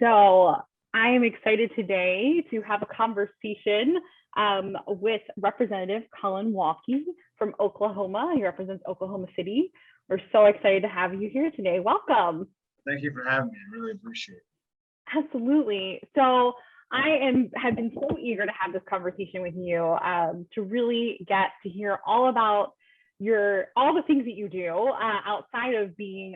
So I am excited today to have a conversation with Representative Collin Walke from Oklahoma. He represents Oklahoma City. We're so excited to have you here today. Welcome. Thank you for having me. I really appreciate it. Absolutely. So have been so eager to have this conversation with you to really get to hear all about all the things that you do outside of being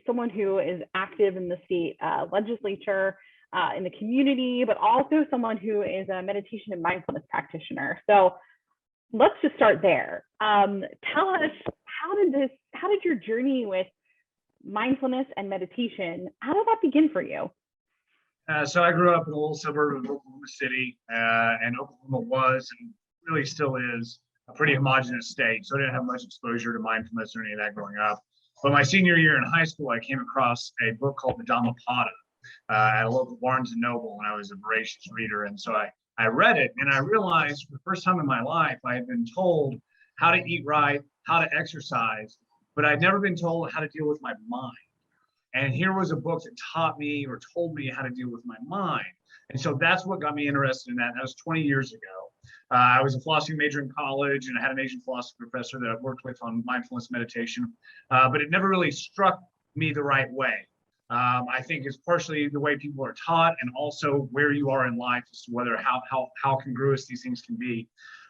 someone who is active in the state legislature, in the community, but also someone who is a meditation and mindfulness practitioner. So let's just start there. Tell us, how did your journey with mindfulness and meditation, how did that begin for you? So I grew up in a little suburb of Oklahoma City, and Oklahoma was and really still is a pretty homogenous state. So I didn't have much exposure to mindfulness or any of that growing up. But my senior year in high school, I came across a book called The Dhammapada at a local Barnes & Noble, and I was a voracious reader. And so I read it, and I realized for the first time in my life, I had been told how to eat right, how to exercise, but I'd never been told how to deal with my mind. And here was a book that taught me or told me how to deal with my mind. And so that's what got me interested in that. That was 20 years ago. I was a philosophy major in college, and I had an Asian philosophy professor that I worked with on mindfulness meditation, but it never really struck me the right way. I think it's partially the way people are taught, and also where you are in life as to whether how congruous these things can be.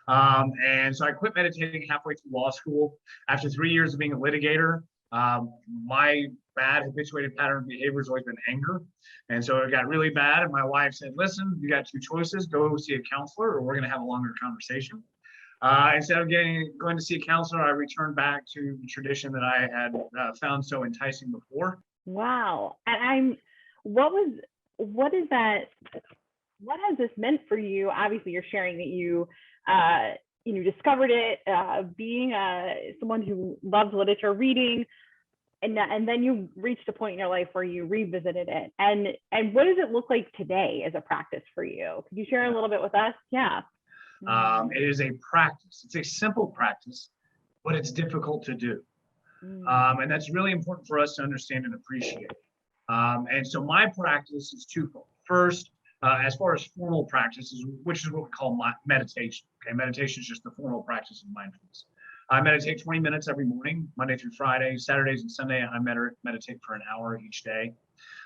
And so I quit meditating halfway through law school. After 3 years of being a litigator, my bad habituated pattern of behavior has always been anger. And so it got really bad. And my wife said, listen, you got two choices: go see a counselor, or we're going to have a longer conversation. Instead of going to see a counselor, I returned back to the tradition that I had found so enticing before. Wow. And what has this meant for you? Obviously, you're sharing that you discovered it, being someone who loves literature, reading, and then you reached a point in your life where you revisited it. And what does it look like today as a practice for you? Could you share a little bit with us? Yeah. It is a practice. It's a simple practice, but it's difficult to do. And that's really important for us to understand and appreciate. And so my practice is twofold. First, as far as formal practices, which is what we call meditation. Okay, meditation is just the formal practice of mindfulness. I meditate 20 minutes every morning, Monday through Friday. Saturdays and Sunday, I meditate for an hour each day.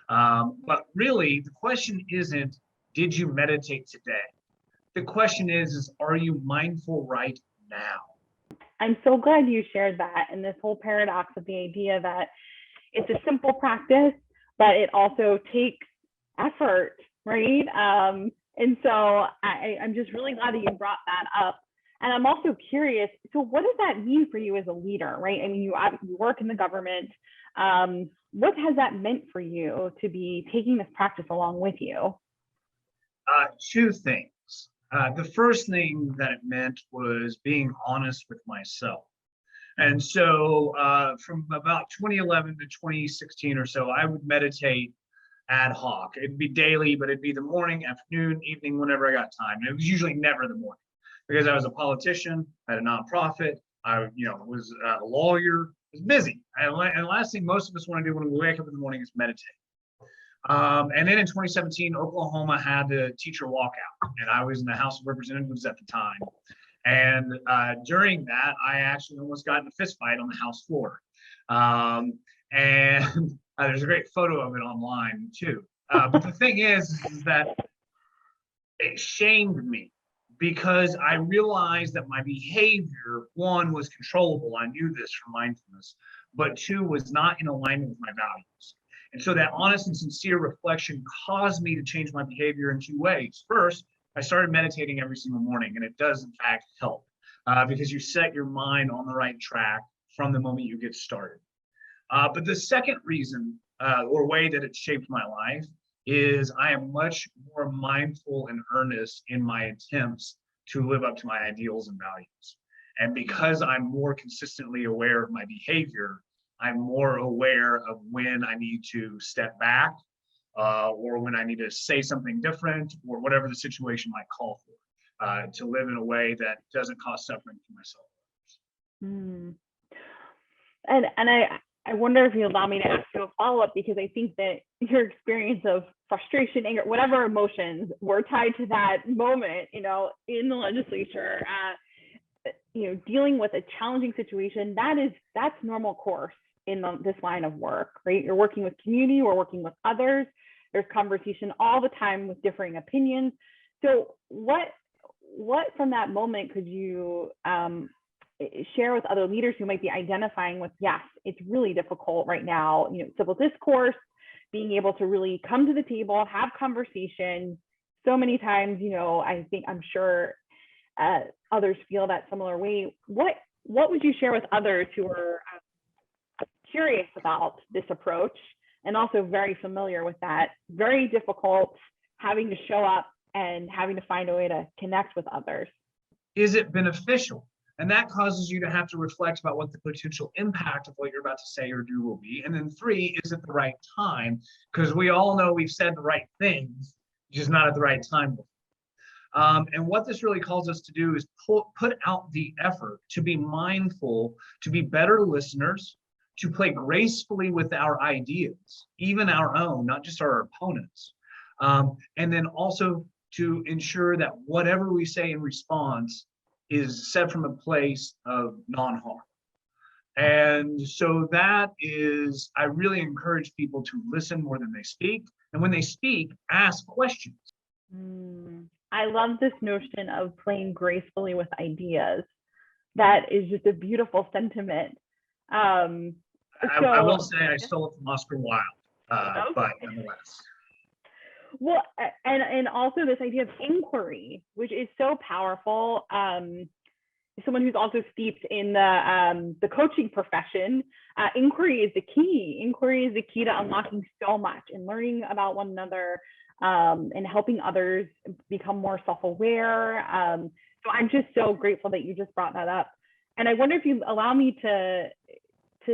But really, the question isn't, did you meditate today? The question is are you mindful right now? I'm so glad you shared that, and this whole paradox of the idea that it's a simple practice, but it also takes effort, right? And so I'm just really glad that you brought that up. And I'm also curious, so what does that mean for you as a leader, right? I mean, you work in the government. What has that meant for you to be taking this practice along with you? Two things. The first thing that it meant was being honest with myself. And so from about 2011 to 2016 or so, I would meditate ad hoc. It'd be daily, but it'd be the morning, afternoon, evening, whenever I got time. And it was usually never the morning, because I was a politician, I had a nonprofit, I was a lawyer, I was busy. And the last thing most of us want to do when we wake up in the morning is meditate. And then in 2017, Oklahoma had the teacher walkout, and I was in the House of Representatives at the time. And during that, I actually almost got in a fist fight on the House floor. And there's a great photo of it online too. But the thing is that it shamed me, because I realized that my behavior, one, was controllable. I knew this from mindfulness, but two, was not in alignment with my values. And so that honest and sincere reflection caused me to change my behavior in two ways. First, I started meditating every single morning, and it does in fact help because you set your mind on the right track from the moment you get started. But the second reason or way that it shaped my life is I am much more mindful and earnest in my attempts to live up to my ideals and values. And because I'm more consistently aware of my behavior, I'm more aware of when I need to step back or when I need to say something different, or whatever the situation might call for, to live in a way that doesn't cause suffering to myself. And I wonder if you allow me to ask you a follow-up, because I think that your experience of frustration, anger, whatever emotions were tied to that moment, in the legislature, dealing with a challenging situation, that's normal course in this line of work, right? You're working with community, we're working with others. There's conversation all the time with differing opinions. So what from that moment could you share with other leaders who might be identifying with, yes, it's really difficult right now, civil discourse, being able to really come to the table, have conversation. So many times, I'm sure others feel that similar way. What would you share with others who are curious about this approach and also very familiar with that very difficult having to show up and having to find a way to connect with others? Is it beneficial? And that causes you to have to reflect about what the potential impact of what you're about to say or do will be. And then 3, is it the right time? Because we all know we've said the right things, just not at the right time. And what this really calls us to do is put out the effort to be mindful, to be better listeners, to play gracefully with our ideas, even our own, not just our opponents. And then also to ensure that whatever we say in response is said from a place of non-harm. And so that is, I really encourage people to listen more than they speak. And when they speak, ask questions. I love this notion of playing gracefully with ideas. That is just a beautiful sentiment. I will say I stole it from Oscar Wilde, okay. But nonetheless. Well, and also this idea of inquiry, which is so powerful. Someone who's also steeped in the coaching profession, inquiry is the key. Inquiry is the key to unlocking so much and learning about one another, and helping others become more self-aware. So I'm just so grateful that you just brought that up. And I wonder if you allow me to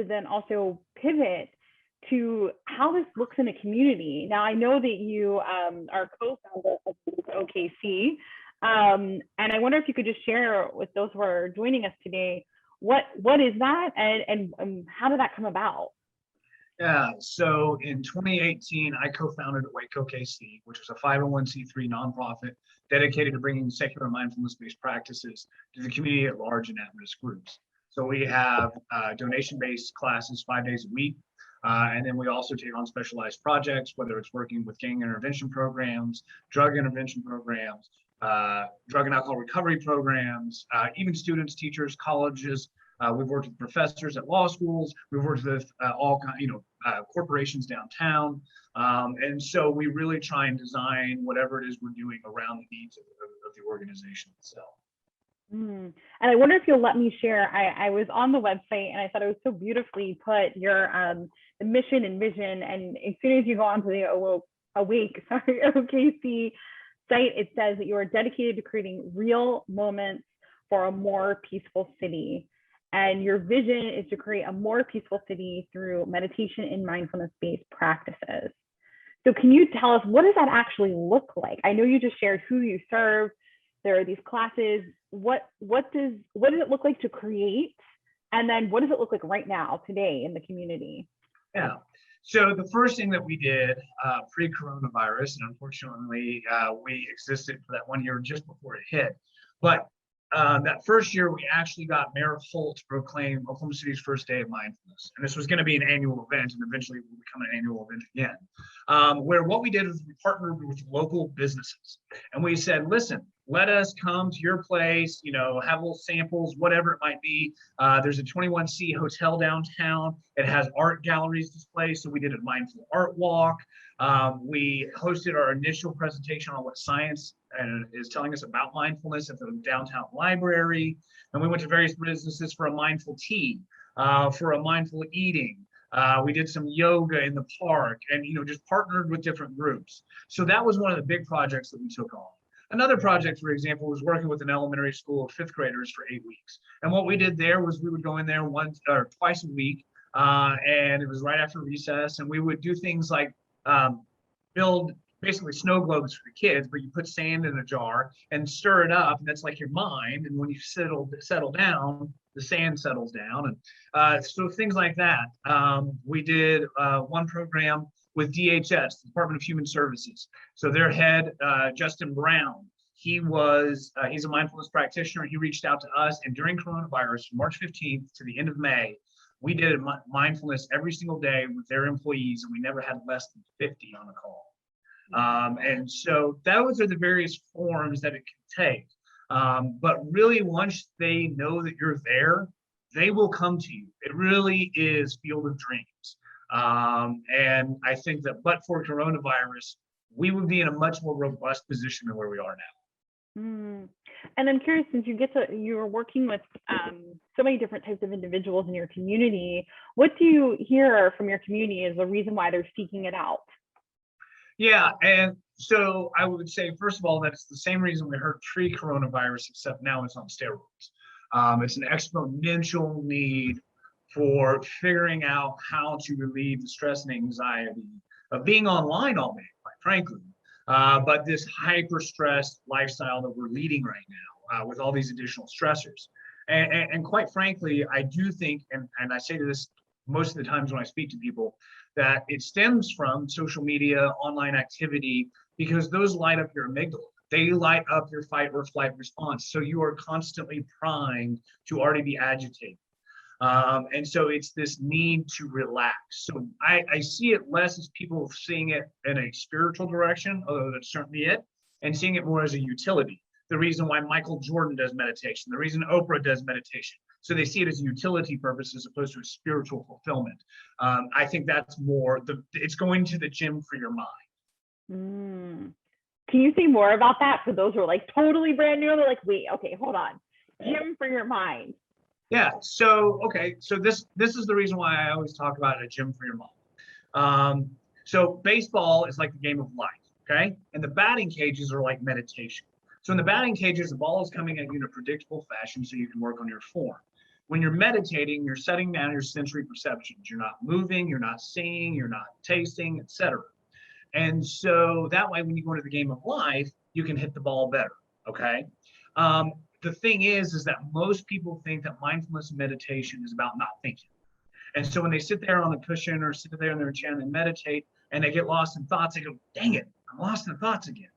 then also pivot to how this looks in a community. Now, I know that you are co-founder of OKC, and I wonder if you could just share with those who are joining us today, what is that, and how did that come about? Yeah, so in 2018, I co-founded Walke OKC, which is a 501c3 nonprofit dedicated to bringing secular mindfulness-based practices to the community at large and at-risk groups. So we have donation-based classes 5 days a week. And then we also take on specialized projects, whether it's working with gang intervention programs, drug intervention programs, drug and alcohol recovery programs, even students, teachers, colleges. We've worked with professors at law schools. We've worked with all corporations downtown. And so we really try and design whatever it is we're doing around the needs of the organization itself. And I wonder if you'll let me share. I was on the website and I thought it was so beautifully put, your the mission and vision. And as soon as you go onto the OKC site, it says that you are dedicated to creating real moments for a more peaceful city. And your vision is to create a more peaceful city through meditation and mindfulness-based practices. So can you tell us, what does that actually look like? I know you just shared who you serve. There are these classes. What does it look like to create? And then what does it look like right now, today, in the community? Yeah. So the first thing that we did pre-coronavirus, and unfortunately we existed for that 1 year just before it hit, but that first year we actually got Mayor Holt to proclaim Oklahoma City's first day of mindfulness. And this was going to be an annual event, and eventually will become an annual event again, where what we did was we partnered with local businesses. And we said, listen, let us come to your place, have little samples, whatever it might be. There's a 21C hotel downtown. It has art galleries displayed. So we did a mindful art walk. We hosted our initial presentation on what science is telling us about mindfulness at the downtown library. And we went to various businesses for a mindful tea, for a mindful eating. We did some yoga in the park and, just partnered with different groups. So that was one of the big projects that we took on. Another project, for example, was working with an elementary school of 5th graders for 8 weeks. And what we did there was we would go in there once or twice a week, and it was right after recess. And we would do things like build basically snow globes for the kids, but you put sand in a jar and stir it up, and that's like your mind. And when you settle down, the sand settles down, and so things like that. We did one program with DHS, the Department of Human Services. So their head, Justin Brown, he's a mindfulness practitioner. He reached out to us, and during coronavirus, from March 15th to the end of May, we did mindfulness every single day with their employees, and we never had less than 50 on the call. And so those are the various forms that it can take. But really, once they know that you're there, they will come to you. It really is Field of Dreams. And I think that but for coronavirus, we would be in a much more robust position than where we are now. And I'm curious, since you're working with so many different types of individuals in your community, what do you hear from your community is the reason why they're seeking it out? Yeah, and so I would say, first of all, that it's the same reason we heard pre-coronavirus, except now it's on steroids. It's an exponential need for figuring out how to relieve the stress and anxiety of being online all day, quite frankly. But this hyper-stressed lifestyle that we're leading right now with all these additional stressors. And quite frankly, I do think, and I say this most of the times when I speak to people, that it stems from social media, online activity, because those light up your amygdala. They light up your fight or flight response. So you are constantly primed to already be agitated. And so it's this need to relax. So I see it less as people seeing it in a spiritual direction, although that's certainly it, and seeing it more as a utility. The reason why Michael Jordan does meditation, the reason Oprah does meditation. So they see it as a utility purpose as opposed to a spiritual fulfillment. I think that's more, it's going to the gym for your mind. Can you say more about that for those who are like totally brand new? They're like, wait, okay, hold on. Gym for your mind. Yeah, so, okay, so this is the reason why I always talk about a gym for your mind. So baseball is like the game of life, okay? And the batting cages are like meditation. So in the batting cages, the ball is coming at you in a predictable fashion so you can work on your form. When you're meditating, you're setting down your sensory perceptions. You're not moving, you're not seeing, you're not tasting, etc. And so that way, when you go into the game of life, you can hit the ball better, okay? The thing is that most people think that mindfulness meditation is about not thinking. And so when they sit there on the cushion or sit there in their chair and they meditate and they get lost in thoughts, they go, dang it, I'm lost in thoughts again.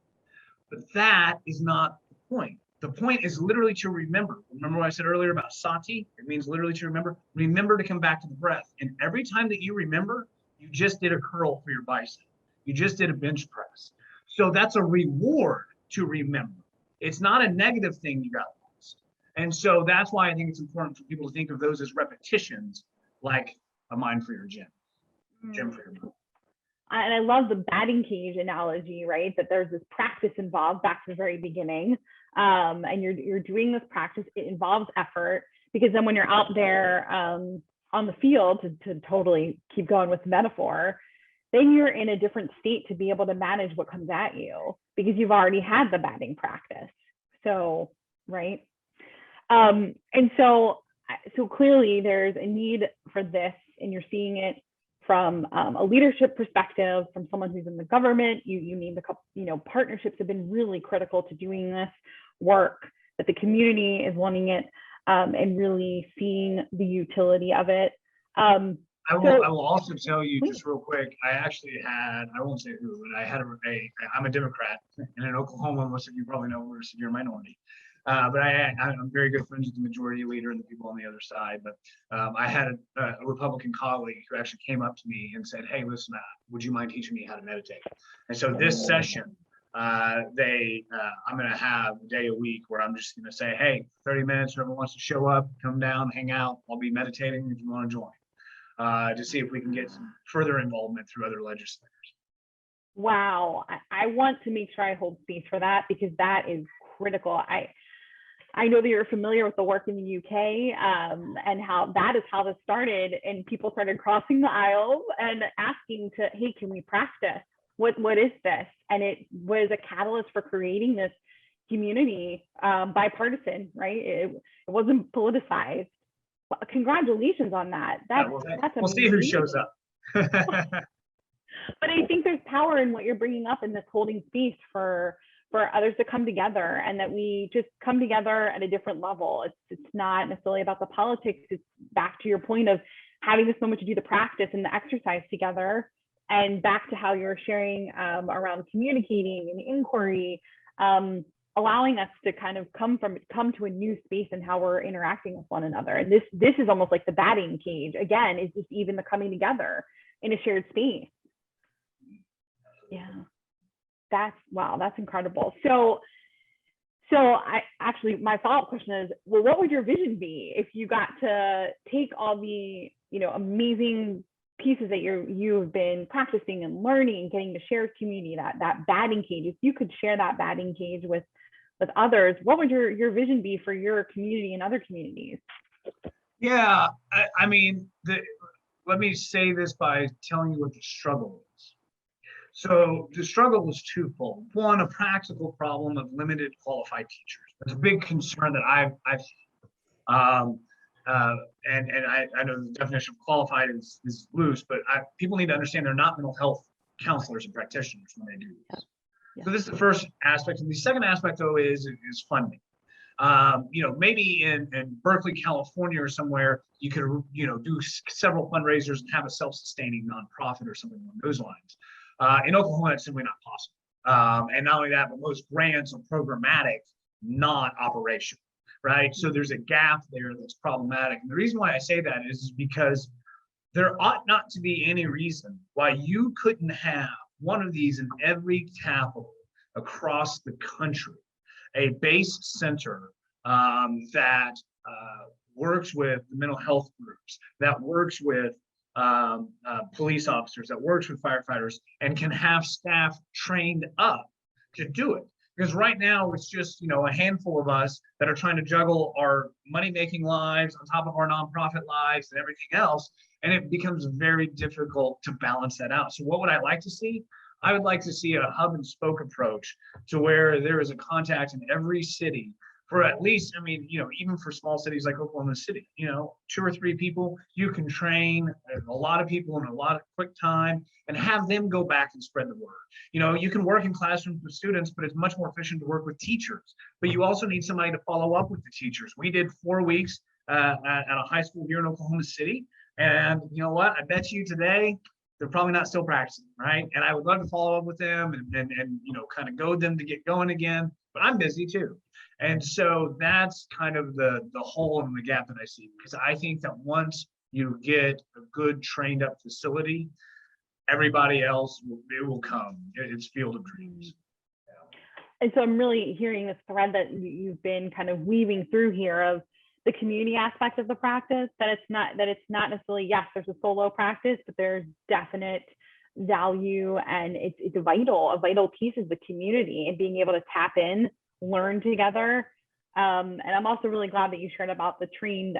But that is not the point. The point is literally to remember. Remember what I said earlier about sati? It means literally to remember. Remember to come back to the breath. And every time that you remember, you just did a curl for your bicep. You just did a bench press. So that's a reward to remember. It's not a negative thing you got lost. And so that's why I think it's important for people to think of those as repetitions, like a mind for your gym for your mind. And I love the batting cage analogy, right? That there's this practice involved back to the very beginning. And you're doing this practice, it involves effort, because then when you're out there on the field, to totally keep going with the metaphor, then you're in a different state to be able to manage what comes at you because you've already had the batting practice. So, right. And so clearly there's a need for this, and you're seeing it from a leadership perspective, from someone who's in the government. You need partnerships have been really critical to doing this work, that the community is wanting it and really seeing the utility of it. I will also tell you just real quick, I won't say who, but I'm a Democrat, and in Oklahoma, most of you probably know we're a severe minority. But I'm very good friends with the majority leader and the people on the other side. But I had a Republican colleague who actually came up to me and said, hey, listen, would you mind teaching me how to meditate? And so this session, I'm going to have a day a week where I'm just going to say, hey, 30 minutes, whoever wants to show up, come down, hang out. I'll be meditating if you want to join. To see if we can get some further involvement through other legislators. Wow. I want to make sure I hold space for that, because that is critical. I know that you're familiar with the work in the UK and how this started, and people started crossing the aisles and asking hey, can we practice? What is this? And it was a catalyst for creating this community, bipartisan, right? It wasn't politicized. Well, congratulations on that. That's we'll see who shows up. But I think there's power in what you're bringing up in this holding space for others to come together, and that we just come together at a different level. It's not necessarily about the politics. It's back to your point of having this moment to do the practice and the exercise together, and back to how you're sharing around communicating and inquiry, allowing us to kind of come to a new space in how we're interacting with one another. And this is almost like the batting cage again, is just even the coming together in a shared space. Yeah, that's incredible. So I actually, my follow-up question is, well, what would your vision be if you got to take all the, amazing pieces that you've been practicing and learning, getting to share community, that batting cage? If you could share that batting cage with others, what would your vision be for your community and other communities? Yeah, I mean, let me say this by telling you what the struggle is. So the struggle was twofold. One, a practical problem of limited qualified teachers. That's a big concern that I've seen. And I know the definition of qualified is loose, but people need to understand they're not mental health counselors and practitioners when they do this. Yeah. So this is the first aspect. And the second aspect, though, is funding. Maybe in Berkeley, California or somewhere, you could, do several fundraisers and have a self-sustaining nonprofit or something along those lines. In Oklahoma, it's simply not possible. And not only that, but most grants are programmatic, not operational, right? So there's a gap there that's problematic. And the reason why I say that is because there ought not to be any reason why you couldn't have one of these in every capital across the country, a base center that works with the mental health groups, that works with police officers, that works with firefighters, and can have staff trained up to do it. Because right now it's just, a handful of us that are trying to juggle our money-making lives on top of our nonprofit lives and everything else. And it becomes very difficult to balance that out. So what would I like to see? I would like to see a hub and spoke approach to where there is a contact in every city for at least, even for small cities like Oklahoma City, 2 or 3 people, you can train a lot of people in a lot of quick time and have them go back and spread the word. You can work in classrooms with students, but it's much more efficient to work with teachers. But you also need somebody to follow up with the teachers. We did 4 weeks at a high school here in Oklahoma City. And you know what? I bet you today, they're probably not still practicing, right? And I would love to follow up with them and kind of goad them to get going again, but I'm busy too. And so that's kind of the hole in the gap that I see, because I think that once you get a good trained up facility, everybody else will come. It's field of dreams. Yeah. And so I'm really hearing this thread that you've been kind of weaving through here of the community aspect of the practice, that it's not necessarily, yes, there's a solo practice, but there's definite value, and it's a vital piece of the community, and being able to tap in, learn together. And I'm also really glad that you shared about the trained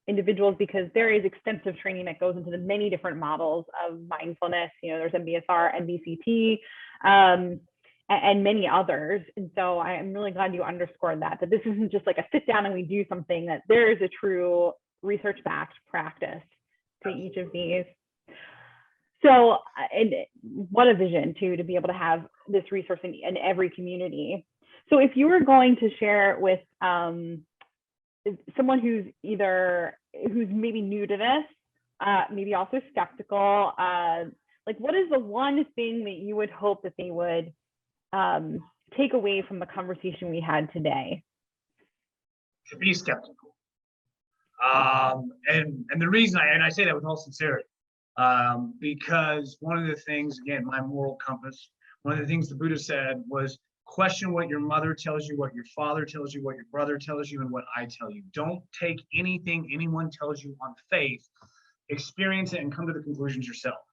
individuals, because there is extensive training that goes into the many different models of mindfulness. There's MBSR, MBCT, and many others. And so I'm really glad you underscored that this isn't just like a sit down and we do something, that there is a true research-backed practice to each of these. So, and what a vision too, to be able to have this resource in every community. So if you were going to share with someone who's maybe new to this, maybe also skeptical, what is the one thing that you would hope that they would take away from the conversation we had today? To be skeptical. And the reason I say that with all sincerity, because one of the things, again, my moral compass, one of the things the Buddha said was, question what your mother tells you, what your father tells you, what your brother tells you, and what I tell you. Don't take anything anyone tells you on faith. Experience it and come to the conclusions yourself.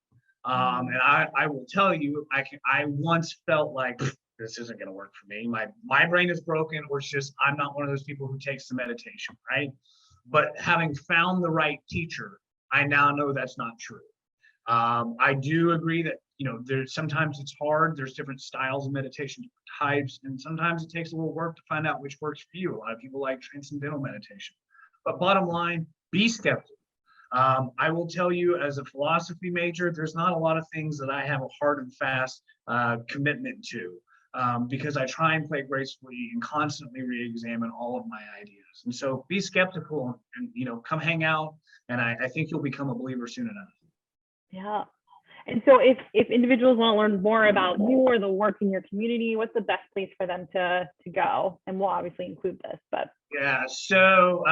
And I will tell you, I once felt like this isn't going to work for me. My brain is broken, or it's just I'm not one of those people who takes the meditation, right? But having found the right teacher, I now know that's not true. I do agree that there's sometimes it's hard. There's different styles of meditation, types, and sometimes it takes a little work to find out which works for you. A lot of people like transcendental meditation, but bottom line, be skeptical. I will tell you, as a philosophy major, there's not a lot of things that I have a hard and fast commitment to, because I try and play gracefully and constantly re-examine all of my ideas. And so be skeptical and, come hang out. And I think you'll become a believer soon enough. Yeah. And so if individuals want to learn more about you or the work in your community, what's the best place for them to go? And we'll obviously include this, but. Yeah, so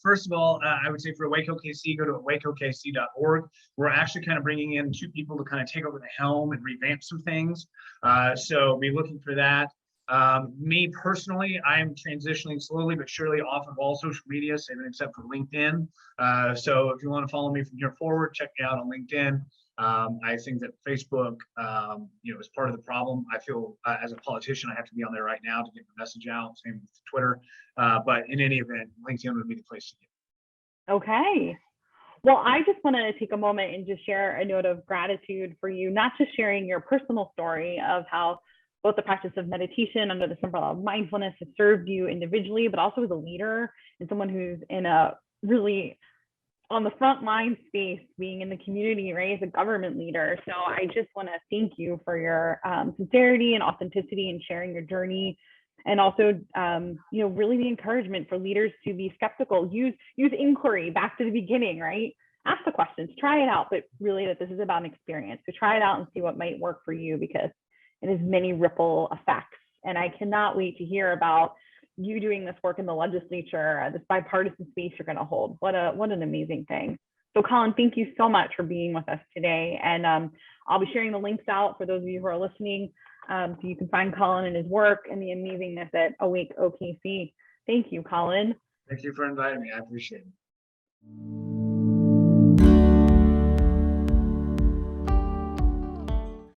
first of all, I would say for Walke OKC, go to wakeokc.org. We're actually kind of bringing in 2 people to kind of take over the helm and revamp some things. So be looking for that. Me personally, I'm transitioning slowly but surely off of all social media, saving except for LinkedIn. So if you want to follow me from here forward, check me out on LinkedIn. I think that Facebook, is part of the problem. I feel as a politician, I have to be on there right now to get the message out. Same with Twitter. But in any event, LinkedIn would be the place to get. Okay. Well, I just want to take a moment and just share a note of gratitude for you, not just sharing your personal story of how both the practice of meditation under this umbrella of mindfulness has served you individually, but also as a leader and someone who's in a really on the front line space, being in the community, right, as a government leader. So I just want to thank you for your sincerity and authenticity in sharing your journey, and also, really the encouragement for leaders to be skeptical, use inquiry back to the beginning, right? Ask the questions, try it out, but really that this is about an experience. So try it out and see what might work for you, because it has many ripple effects. And I cannot wait to hear about you doing this work in the legislature, this bipartisan space you're going to hold. What an amazing thing. So Collin, thank you so much for being with us today. And I'll be sharing the links out for those of you who are listening, so you can find Collin and his work and the amazingness at Walke OKC. Thank you, Collin. Thank you for inviting me. I appreciate it.